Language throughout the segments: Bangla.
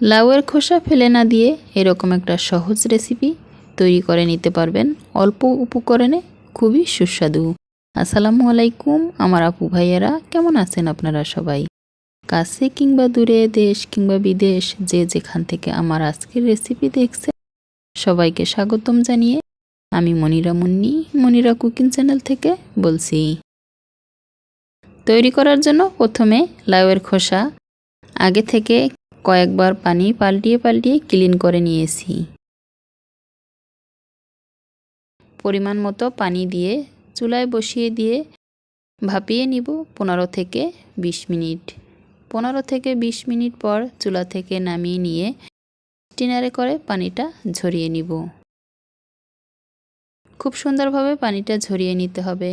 লাউয়ের খোসা ফেলে না দিয়ে এরকম একটা সহজ রেসিপি তৈরি করে নিতে পারবেন অল্প উপকরণে, খুবই সুস্বাদু। আসসালামু আলাইকুম আমার আপু ভাইয়েরা, কেমন আছেন আপনারা সবাই? কাছে কিংবা দূরে, দেশ কিংবা বিদেশ, যে যেখান থেকে আমার আজকের রেসিপি দেখছেন সবাইকে স্বাগতম জানিয়ে আমি মনিরা মুন্নি, মনিরা কুকিং চ্যানেল থেকে বলছি। তৈরি করার জন্য প্রথমে লাউয়ের খোসা আগে থেকে কয়েকবার পানি পাল্টিয়ে পাল্টিয়ে ক্লিন করে নিয়েছি। পরিমাণ মতো পানি দিয়ে চুলায় বসিয়ে দিয়ে ভাপিয়ে নিব 15 থেকে 20 মিনিট। 15 থেকে 20 মিনিট পর চুলা থেকে নামিয়ে নিয়ে স্টিনারে করে পানিটা ঝরিয়ে নিব। খুব সুন্দরভাবে পানিটা ঝরিয়ে নিতে হবে।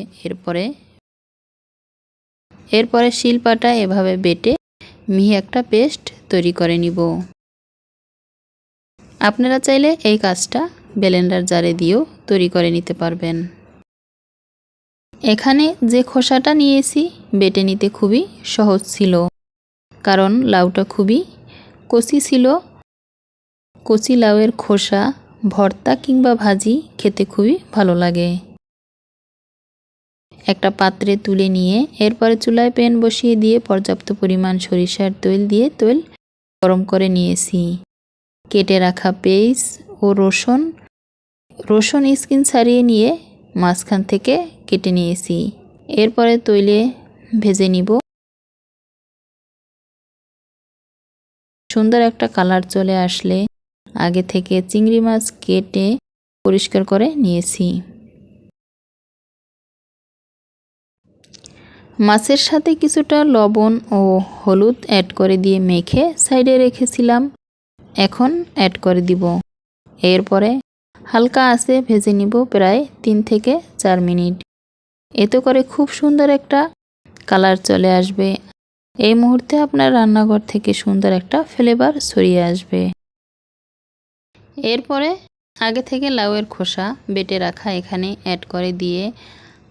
এরপরে শিলপাটা এভাবে বেটে মিহি একটা পেস্ট তৈরি করে নিব। আপনারা চাইলে এই কাজটা ব্লেন্ডার জারে দিয়েও তৈরি করে নিতে পারবেন। এখানে যে খোসাটা নিয়েছি বেটে নিতে খুবই সহজ ছিল, কারণ লাউটা খুবই কচি ছিল। কচি লাউয়ের খোসা ভর্তা কিংবা ভাজি খেতে খুবই ভালো লাগে। একটা পাত্রে তুলে নিয়ে এরপরে চুলায় প্যান বসিয়ে দিয়ে পর্যাপ্ত পরিমাণ সরিষার তেল দিয়ে তেল গরম করে নিয়েছি। কেটে রাখা পেঁয়াজ ও রসুন স্কিন ছাড়িয়ে নিয়ে মাঝখান থেকে কেটে নিয়েছি। এরপরে তৈলে ভেজে নিব। সুন্দর একটা কালার চলে আসলে আগে থেকে চিংড়ি মাছ কেটে পরিষ্কার করে নিয়েছি। মাছের সাথে কিছুটা লবণ ও হলুদ অ্যাড করে দিয়ে মেখে সাইডে রেখেছিলাম, এখন অ্যাড করে দিব। এরপরে হালকা আঁচে ভেজে নিব প্রায় 3 থেকে 4 মিনিট। এতে করে খুব সুন্দর একটা কালার চলে আসবে। এই মুহূর্তে আপনার রান্নাঘর থেকে সুন্দর একটা ফ্লেভার ছড়িয়ে আসবে। এরপরে আগে থেকে লাউয়ের খোসা বেটে রাখা এখানে অ্যাড করে দিয়ে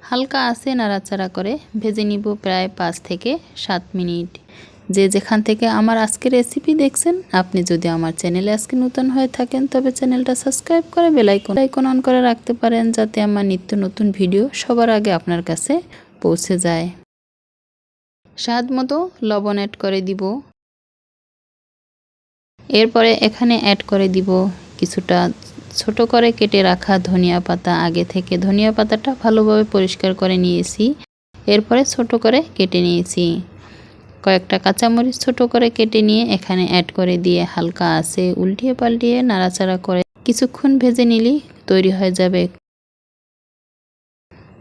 হালকা আঁচে নাড়াচাড়া করে ভেজে নিব প্রায় 5 থেকে 7 মিনিট। যে যেখান থেকে আমার আজকের রেসিপি দেখছেন, আপনি যদি আমার চ্যানেলে আজকে নতুন হয়ে থাকেন তবে চ্যানেলটা সাবস্ক্রাইব করে বেল আইকন অন করে রাখতে পারেন, যাতে আমার নিত্য নতুন ভিডিও সবার আগে আপনার কাছে পৌঁছে যায়। স্বাদ মতো লবণ অ্যাড করে দিব। এরপরে এখানে অ্যাড করে দিব কিছুটা ছোট করে কেটে রাখা ধনিয়া পাতা। আগে থেকে ধনিয়া পাতাটা ভালোভাবে পরিষ্কার করে নিয়েছি, এরপরে ছোট করে কেটে নিয়েছি। কয়েকটা কাঁচামরিচ ছোট করে কেটে নিয়ে এখানে অ্যাড করে দিয়ে হালকা আঁচে উল্টিয়ে পাল্টিয়ে নাড়াচাড়া করে কিছুক্ষণ ভেজে নিলেই তৈরি হয়ে যাবে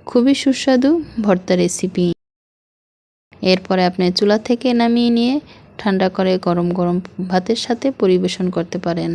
খুবই সুস্বাদু ভর্তা রেসিপি। এরপরে আপনি চুলা থেকে নামিয়ে নিয়ে ঠান্ডা করে গরম গরম ভাতের সাথে পরিবেশন করতে পারেন।